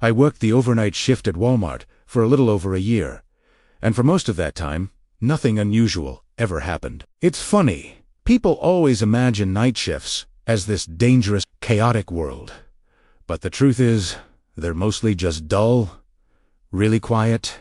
I worked the overnight shift at Walmart for a little over a year, and for most of that time, nothing unusual ever happened. It's funny, people always imagine night shifts as this dangerous, chaotic world. But the truth is, they're mostly just dull, really quiet,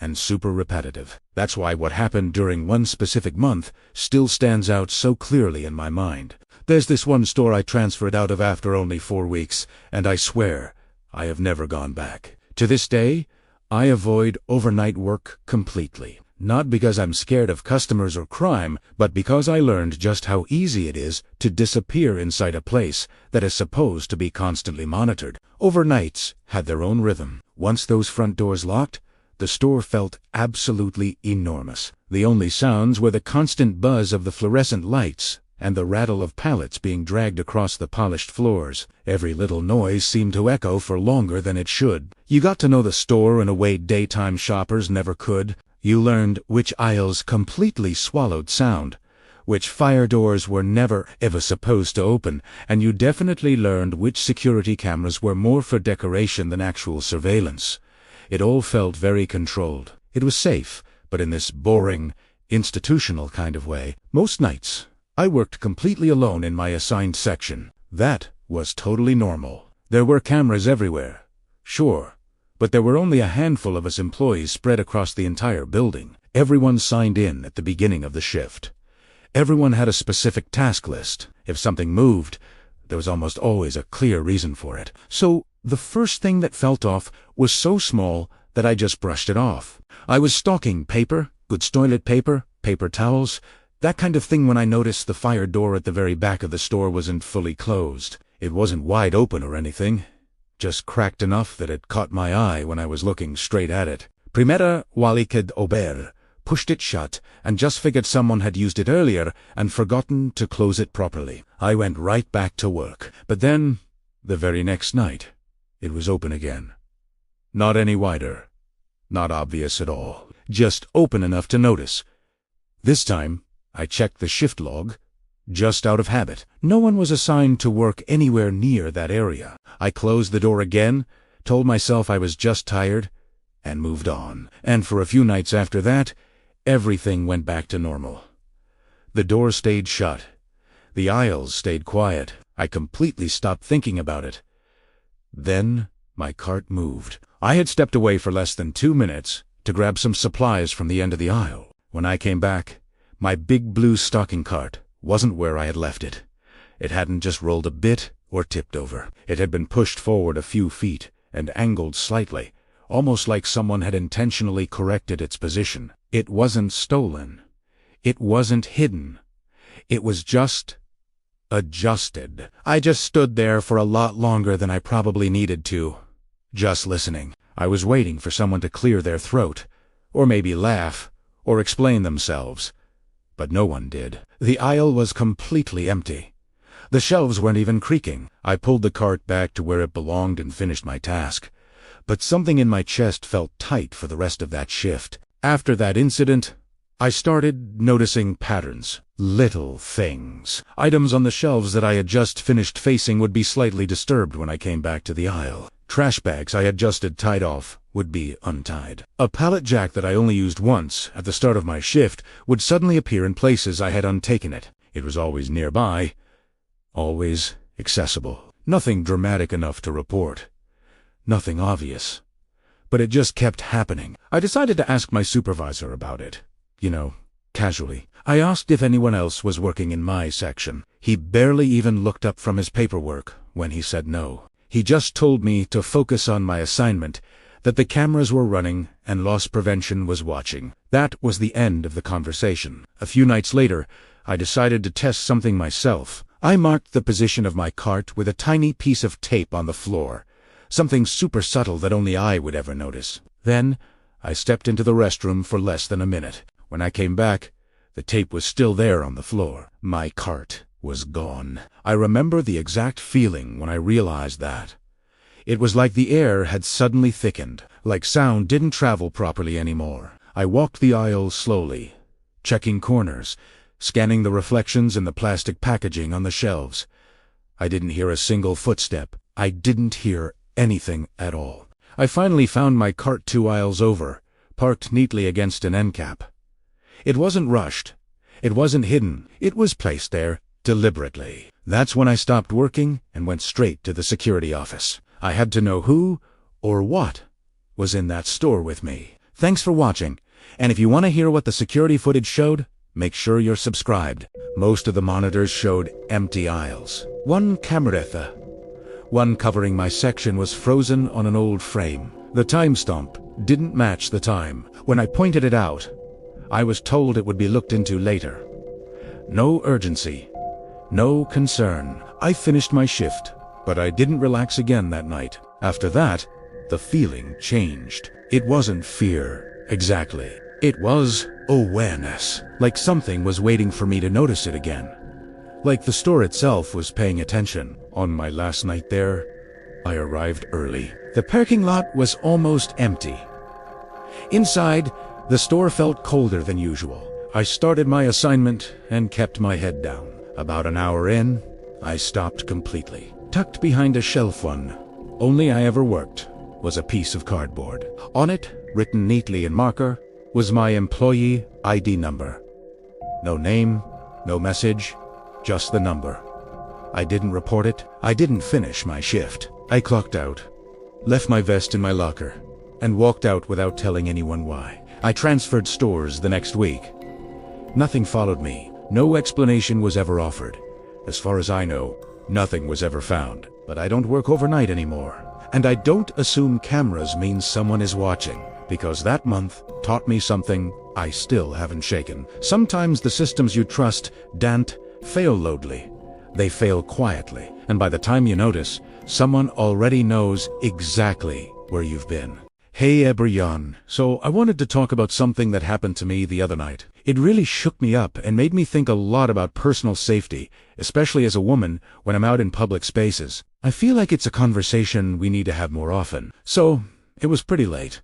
and super repetitive. That's why what happened during one specific month still stands out so clearly in my mind. There's this one store I transferred out of after only 4 weeks, and I swear, I have never gone back. To this day, I avoid overnight work completely. Not because I'm scared of customers or crime, but because I learned just how easy it is to disappear inside a place that is supposed to be constantly monitored. Overnights had their own rhythm. Once those front doors locked, the store felt absolutely enormous. The only sounds were the constant buzz of the fluorescent lights and the rattle of pallets being dragged across the polished floors. Every little noise seemed to echo for longer than it should. You got to know the store in a way daytime shoppers never could. You learned which aisles completely swallowed sound, which fire doors were never ever supposed to open, and you definitely learned which security cameras were more for decoration than actual surveillance. It all felt very controlled. It was safe, but in this boring, institutional kind of way. Most nights, I worked completely alone in my assigned section. That was totally normal. There were cameras everywhere, sure, but there were only a handful of us employees spread across the entire building. Everyone signed in at the beginning of the shift. Everyone had a specific task list. If something moved, there was almost always a clear reason for it. So the first thing that felt off was so small that I just brushed it off. I was stocking paper, good toilet paper, paper towels, that kind of thing when I noticed the fire door at the very back of the store wasn't fully closed. It wasn't wide open or anything, just cracked enough that it caught my eye when I was looking straight at it. Primera walikid ober, pushed it shut, and just figured someone had used it earlier and forgotten to close it properly. I went right back to work. But then, the very next night, it was open again. Not any wider, not obvious at all, just open enough to notice. This time, I checked the shift log, just out of habit. No one was assigned to work anywhere near that area. I closed the door again, told myself I was just tired, and moved on. And for a few nights after that, everything went back to normal. The door stayed shut. The aisles stayed quiet. I completely stopped thinking about it. Then my cart moved. I had stepped away for less than 2 minutes to grab some supplies from the end of the aisle. When I came back, my big blue stocking cart wasn't where I had left it. It hadn't just rolled a bit or tipped over. It had been pushed forward a few feet and angled slightly, almost like someone had intentionally corrected its position. It wasn't stolen. It wasn't hidden. It was just adjusted. I just stood there for a lot longer than I probably needed to, just listening. I was waiting for someone to clear their throat, or maybe laugh, or explain themselves. But no one did. The aisle was completely empty. The shelves weren't even creaking. I pulled the cart back to where it belonged and finished my task. But something in my chest felt tight for the rest of that shift. After that incident, I started noticing patterns. Little things. Items on the shelves that I had just finished facing would be slightly disturbed when I came back to the aisle. Trash bags I had just tied off would be untied. A pallet jack that I only used once at the start of my shift would suddenly appear in places I had untaken it. It was always nearby, always accessible. Nothing dramatic enough to report. Nothing obvious. But it just kept happening. I decided to ask my supervisor about it. Casually. I asked if anyone else was working in my section. He barely even looked up from his paperwork when he said no. He just told me to focus on my assignment, that the cameras were running and loss prevention was watching. That was the end of the conversation. A few nights later, I decided to test something myself. I marked the position of my cart with a tiny piece of tape on the floor, something super subtle that only I would ever notice. Then, I stepped into the restroom for less than a minute. When I came back, the tape was still there on the floor. My cart was gone. I remember the exact feeling when I realized that. It was like the air had suddenly thickened, like sound didn't travel properly anymore. I walked the aisle slowly, checking corners, scanning the reflections in the plastic packaging on the shelves. I didn't hear a single footstep. I didn't hear anything at all. I finally found my cart 2 aisles over, parked neatly against an end cap. It wasn't rushed. It wasn't hidden. It was placed there deliberately. That's when I stopped working and went straight to the security office. I had to know who or what was in that store with me. Thanks for watching, and if you want to hear what the security footage showed, make sure you're subscribed. Most of the monitors showed empty aisles. One cameretta, one covering my section, was frozen on an old frame. The time stamp didn't match the time. When I pointed it out, I was told it would be looked into later. No urgency, no concern. I finished my shift, but I didn't relax again that night. After that, the feeling changed. It wasn't fear, exactly. It was awareness, like something was waiting for me to notice it again. Like the store itself was paying attention. On my last night there, I arrived early. The parking lot was almost empty. Inside, the store felt colder than usual. I started my assignment and kept my head down. About an hour in, I stopped completely. Tucked behind a shelf one, only I ever worked, was a piece of cardboard. On it, written neatly in marker, was my employee ID number. No name, no message, just the number. I didn't report it. I didn't finish my shift. I clocked out, left my vest in my locker, and walked out without telling anyone why. I transferred stores the next week. Nothing followed me. No explanation was ever offered. As far as I know, nothing was ever found. But I don't work overnight anymore. And I don't assume cameras means someone is watching, because that month taught me something I still haven't shaken. Sometimes the systems you trust don't fail loudly. They fail quietly, and by the time you notice, someone already knows exactly where you've been. Hey everyone, so I wanted to talk about something that happened to me the other night. It really shook me up and made me think a lot about personal safety, especially as a woman when I'm out in public spaces. I feel like it's a conversation we need to have more often. So, it was pretty late,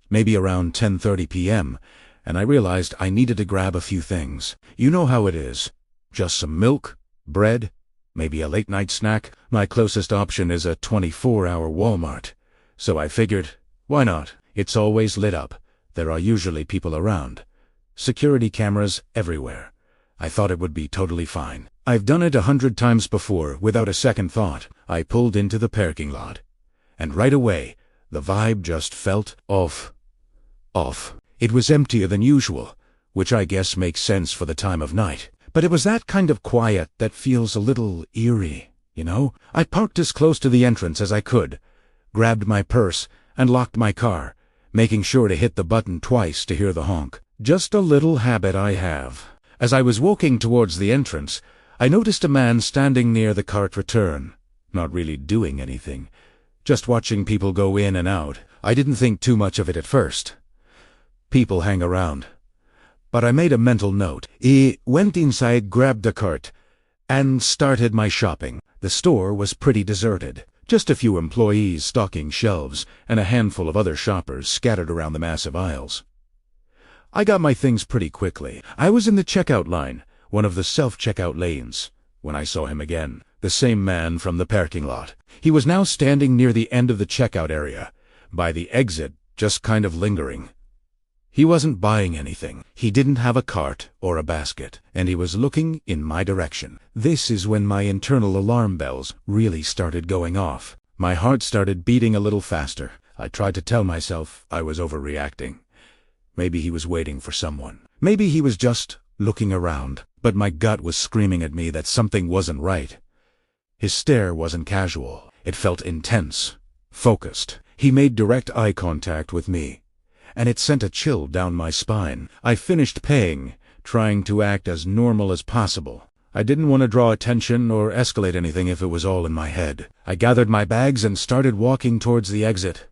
maybe around 10:30 p.m., and I realized I needed to grab a few things. You know how it is. Just some milk, bread, maybe a late-night snack. My closest option is a 24-hour Walmart. So I figured, why not? It's always lit up. There are usually people around. Security cameras everywhere. I thought it would be totally fine. I've done it 100 times before without a second thought. I pulled into the parking lot. And right away, the vibe just felt off. It was emptier than usual, which I guess makes sense for the time of night. But it was that kind of quiet that feels a little eerie, you know? I parked as close to the entrance as I could, grabbed my purse, and locked my car, making sure to hit the button twice to hear the honk. Just a little habit I have. As I was walking towards the entrance, I noticed a man standing near the cart return, not really doing anything, just watching people go in and out. I didn't think too much of it at first. People hang around. But I made a mental note. I went inside, grabbed the cart, and started my shopping. The store was pretty deserted. Just a few employees stocking shelves, and a handful of other shoppers scattered around the massive aisles. I got my things pretty quickly. I was in the checkout line, one of the self-checkout lanes, when I saw him again. The same man from the parking lot. He was now standing near the end of the checkout area, by the exit, just kind of lingering. He wasn't buying anything. He didn't have a cart or a basket, and he was looking in my direction. This is when my internal alarm bells really started going off. My heart started beating a little faster. I tried to tell myself I was overreacting. Maybe he was waiting for someone. Maybe he was just looking around. But my gut was screaming at me that something wasn't right. His stare wasn't casual. It felt intense, focused. He made direct eye contact with me, and it sent a chill down my spine. I finished paying, trying to act as normal as possible. I didn't want to draw attention or escalate anything if it was all in my head. I gathered my bags and started walking towards the exit,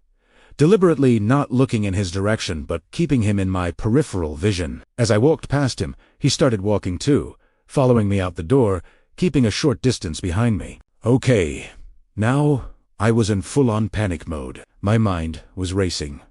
deliberately not looking in his direction but keeping him in my peripheral vision. As I walked past him, he started walking too, following me out the door, keeping a short distance behind me. Okay, now I was in full-on panic mode. My mind was racing.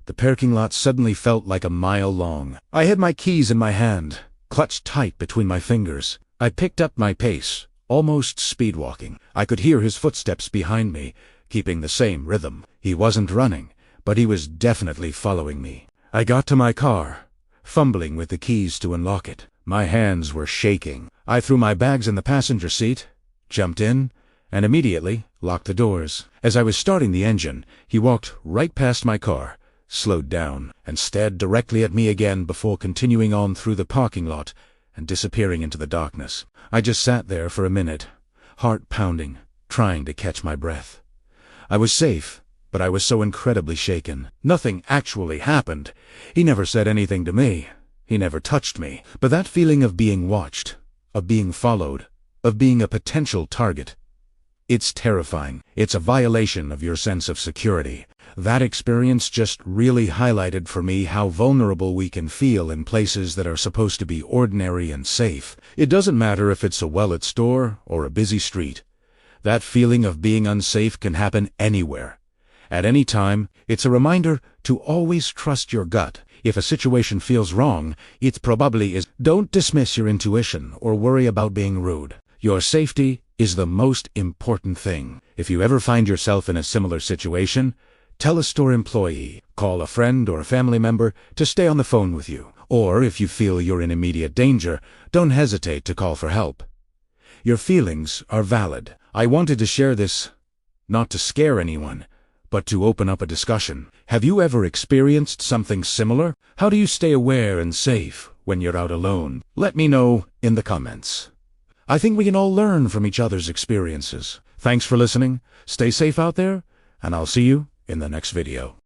The parking lot suddenly felt like a mile long. I had my keys in my hand, clutched tight between my fingers. I picked up my pace, almost speed-walking. I could hear his footsteps behind me, keeping the same rhythm. He wasn't running, but he was definitely following me. I got to my car, fumbling with the keys to unlock it. My hands were shaking. I threw my bags in the passenger seat, jumped in, and immediately locked the doors. As I was starting the engine, he walked right past my car, slowed down, and stared directly at me again before continuing on through the parking lot and disappearing into the darkness. I just sat there for a minute, heart pounding, trying to catch my breath. I was safe, but I was so incredibly shaken. Nothing actually happened. He never said anything to me. He never touched me. But that feeling of being watched, of being followed, of being a potential target, it's terrifying. It's a violation of your sense of security. That experience just really highlighted for me how vulnerable we can feel in places that are supposed to be ordinary and safe. It doesn't matter if it's a well-lit store or a busy street. That feeling of being unsafe can happen anywhere. At any time. It's a reminder to always trust your gut. If a situation feels wrong, it probably is. Don't dismiss your intuition or worry about being rude. Your safety is the most important thing. If you ever find yourself in a similar situation, tell a store employee, call a friend or a family member to stay on the phone with you. Or if you feel you're in immediate danger, don't hesitate to call for help. Your feelings are valid. I wanted to share this, not to scare anyone, but to open up a discussion. Have you ever experienced something similar? How do you stay aware and safe when you're out alone? Let me know in the comments. I think we can all learn from each other's experiences. Thanks for listening, stay safe out there, and I'll see you in the next video.